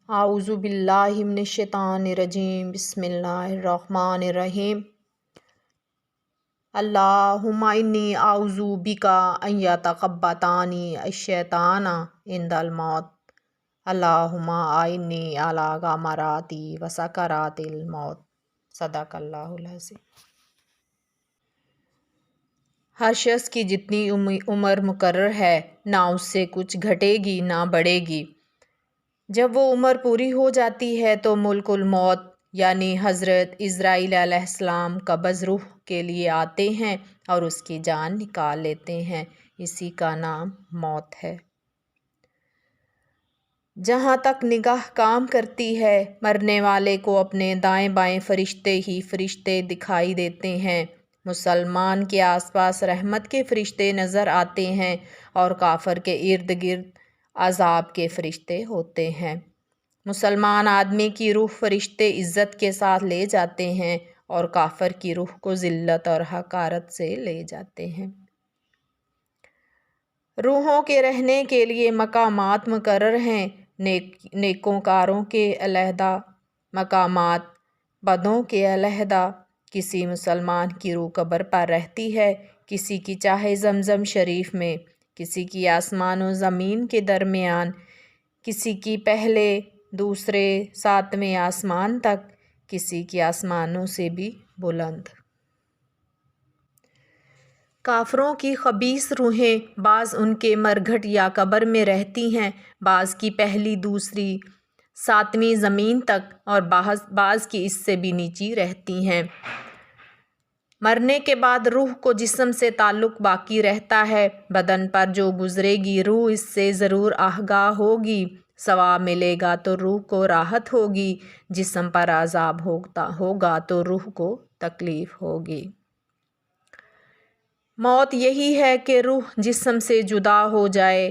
اعوذ باللہ من الشیطان الرجیم بسم اللہ الرحمن الرحیم اللہم انی اعوذ بک ان یتخبطنی الشیطان عند الموت اللہم اعنی علی غمرات و سکرات الموت۔ صدق اللہ العظیم۔ ہر شخص کی جتنی عمر مقرر ہے نہ اس سے کچھ گھٹے گی نہ بڑھے گی۔ جب وہ عمر پوری ہو جاتی ہے تو ملک الموت یعنی حضرت عزرائیل علیہ السلام قبض روح کے لیے آتے ہیں اور اس کی جان نکال لیتے ہیں۔ اسی کا نام موت ہے۔ جہاں تک نگاہ کام کرتی ہے مرنے والے کو اپنے دائیں بائیں فرشتے ہی فرشتے دکھائی دیتے ہیں۔ مسلمان کے آس پاس رحمت کے فرشتے نظر آتے ہیں اور کافر کے ارد گرد عذاب کے فرشتے ہوتے ہیں۔ مسلمان آدمی کی روح فرشتے عزت کے ساتھ لے جاتے ہیں اور کافر کی روح کو ذلت اور حقارت سے لے جاتے ہیں۔ روحوں کے رہنے کے لیے مقامات مقرر ہیں۔ نیکوکاروں کے علیحدہ مقامات، بدوں کے علیحدہ۔ کسی مسلمان کی روح قبر پر رہتی ہے، کسی کی چاہے زمزم شریف میں، کسی کی آسمان و زمین کے درمیان، کسی کی پہلے دوسرے ساتویں آسمان تک، کسی کی آسمانوں سے بھی بلند۔ کافروں کی خبیث روحیں بعض ان کے مرگھٹ یا قبر میں رہتی ہیں، بعض کی پہلی دوسری ساتویں زمین تک اور بعض کی اس سے بھی نیچی رہتی ہیں۔ مرنے کے بعد روح کو جسم سے تعلق باقی رہتا ہے۔ بدن پر جو گزرے گی روح اس سے ضرور آگاہ ہوگی۔ ثواب ملے گا تو روح کو راحت ہوگی، جسم پر عذاب ہوگا تو روح کو تکلیف ہوگی۔ موت یہی ہے کہ روح جسم سے جدا ہو جائے،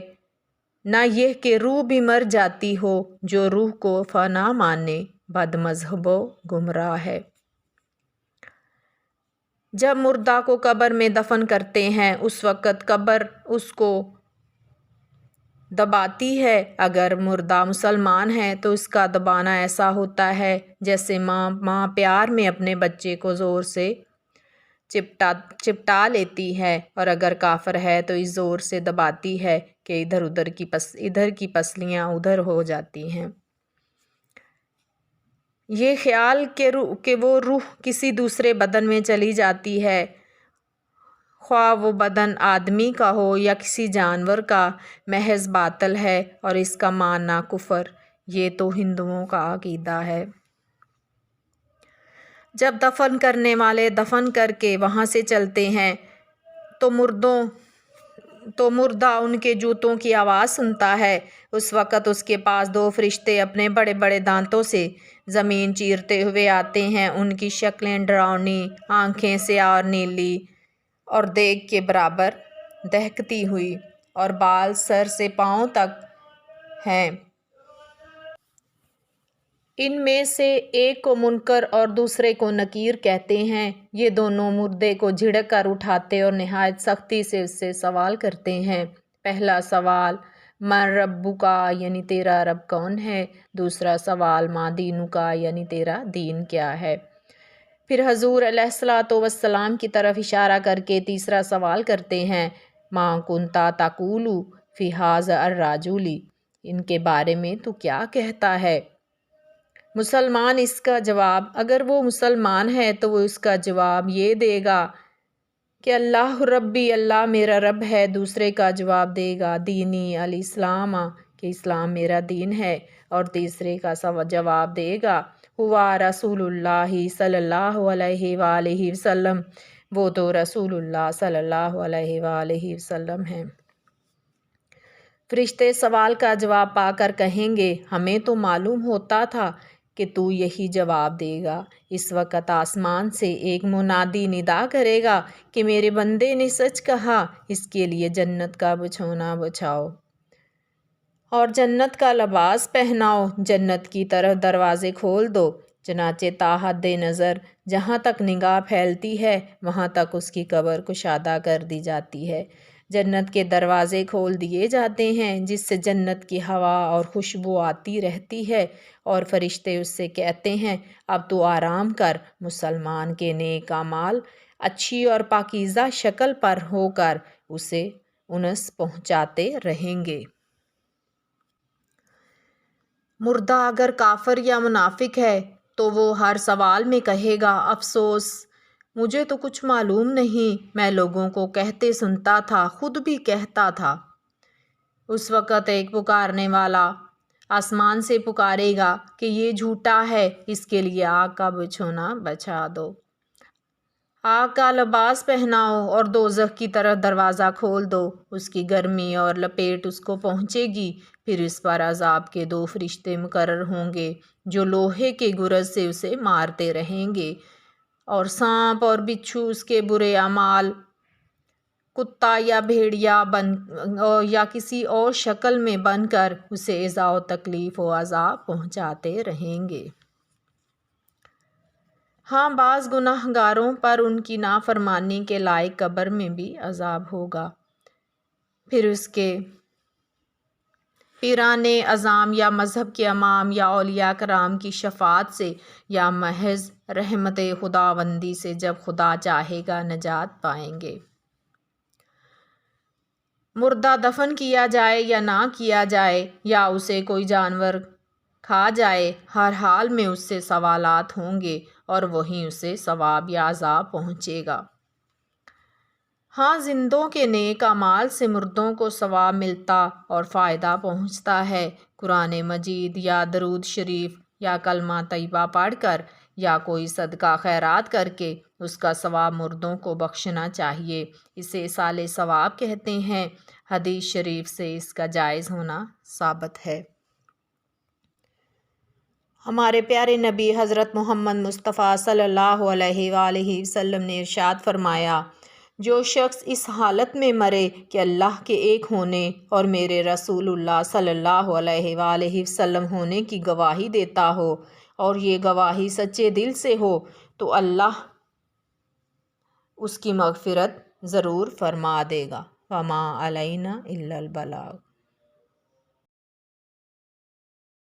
نہ یہ کہ روح بھی مر جاتی ہو۔ جو روح کو فنا مانے بد مذہب و گمراہ ہے۔ جب مردہ کو قبر میں دفن کرتے ہیں اس وقت قبر اس کو دباتی ہے۔ اگر مردہ مسلمان ہے تو اس کا دبانا ایسا ہوتا ہے جیسے ماں پیار میں اپنے بچے کو زور سے چپٹا لیتی ہے، اور اگر کافر ہے تو اس زور سے دباتی ہے کہ ادھر کی پسلیاں ادھر ہو جاتی ہیں۔ یہ خیال کہ وہ روح کسی دوسرے بدن میں چلی جاتی ہے، خواہ وہ بدن آدمی کا ہو یا کسی جانور کا، محض باطل ہے اور اس کا ماننا کفر۔ یہ تو ہندوؤں کا عقیدہ ہے۔ جب دفن کرنے والے دفن کر کے وہاں سے چلتے ہیں تو مردہ ان کے جوتوں کی آواز سنتا ہے۔ اس وقت اس کے پاس دو فرشتے اپنے بڑے بڑے دانتوں سے زمین چیرتے ہوئے آتے ہیں۔ ان کی شکلیں ڈراؤنی، آنکھیں سیاہ اور نیلی اور دیگ کے برابر دہکتی ہوئی، اور بال سر سے پاؤں تک ہیں۔ ان میں سے ایک کو منکر اور دوسرے کو نکیر کہتے ہیں۔ یہ دونوں مردے کو جھڑک کر اٹھاتے اور نہایت سختی سے اس سے سوال کرتے ہیں۔ پہلا سوال من ربک یعنی تیرا رب کون ہے؟ دوسرا سوال ما دینک یعنی تیرا دین کیا ہے؟ پھر حضور علیہ الصلوۃ والسلام کی طرف اشارہ کر کے تیسرا سوال کرتے ہیں ما کنت تقول فی ھذا الرجل، ان کے بارے میں تو کیا کہتا ہے؟ مسلمان اس کا جواب، اگر وہ مسلمان ہے تو وہ اس کا جواب یہ دے گا کہ اللہ ربی، اللہ میرا رب ہے۔ دوسرے کا جواب دے گا دینی الاسلام، کہ اسلام میرا دین ہے، اور تیسرے کا جواب دے گا ہوا رسول اللہ صلی اللہ علیہ وآلہ وسلم، وہ تو رسول اللہ صلی اللہ علیہ وآلہ وسلم ہیں۔ فرشتے سوال کا جواب پا کر کہیں گے ہمیں تو معلوم ہوتا تھا کہ تو یہی جواب دے گا۔ اس وقت آسمان سے ایک منادی ندا کرے گا کہ میرے بندے نے سچ کہا، اس کے لیے جنت کا بچھونا بچھاؤ اور جنت کا لباس پہناؤ، جنت کی طرف دروازے کھول دو۔ چنانچہ تا حد نظر جہاں تک نگاہ پھیلتی ہے وہاں تک اس کی قبر کشادہ کر دی جاتی ہے۔ جنت کے دروازے کھول دیے جاتے ہیں جس سے جنت کی ہوا اور خوشبو آتی رہتی ہے، اور فرشتے اس سے کہتے ہیں اب تو آرام کر۔ مسلمان کے نیک اعمال اچھی اور پاکیزہ شکل پر ہو کر اسے انس پہنچاتے رہیں گے۔ مردہ اگر کافر یا منافق ہے تو وہ ہر سوال میں کہے گا افسوس، مجھے تو کچھ معلوم نہیں، میں لوگوں کو کہتے سنتا تھا، خود بھی کہتا تھا۔ اس وقت ایک پکارنے والا آسمان سے پکارے گا کہ یہ جھوٹا ہے، اس کے لیے آگ کا بچھونا بچھا دو، آگ کا لباس پہناؤ اور دوزخ کی طرف دروازہ کھول دو، اس کی گرمی اور لپیٹ اس کو پہنچے گی، پھر اس پر عذاب کے 2 فرشتے مقرر ہوں گے جو لوہے کے گرز سے اسے مارتے رہیں گے، اور سانپ اور بچھو اس کے برے اعمال کتا یا بھیڑیا یا کسی اور شکل میں بن کر اسے ایذا و تکلیف و عذاب پہنچاتے رہیں گے۔ ہاں، بعض گناہ گاروں پر ان کی نافرمانی کے لائق قبر میں بھی عذاب ہوگا، پھر اس کے پیران اعظام یا مذہب کے امام یا اولیاء کرام کی شفاعت سے یا محض رحمت خداوندی سے جب خدا چاہے گا نجات پائیں گے۔ مردہ دفن کیا جائے یا نہ کیا جائے یا اسے کوئی جانور کھا جائے، ہر حال میں اس سے سوالات ہوں گے اور وہیں اسے ثواب یا عذاب پہنچے گا۔ ہاں، زندوں کے نیک اعمال سے مردوں کو ثواب ملتا اور فائدہ پہنچتا ہے۔ قرآن مجید یا درود شریف یا کلمہ طیبہ پڑھ کر یا کوئی صدقہ خیرات کر کے اس کا ثواب مردوں کو بخشنا چاہیے، اسے ایصال ثواب کہتے ہیں۔ حدیث شریف سے اس کا جائز ہونا ثابت ہے۔ ہمارے پیارے نبی حضرت محمد مصطفیٰ صلی اللہ علیہ وآلہ وسلم نے ارشاد فرمایا، جو شخص اس حالت میں مرے کہ اللہ کے ایک ہونے اور میرے رسول اللہ صلی اللہ علیہ وآلہ وسلم ہونے کی گواہی دیتا ہو اور یہ گواہی سچے دل سے ہو تو اللہ اس کی مغفرت ضرور فرما دے گا۔ وما علینا الا البلاغ۔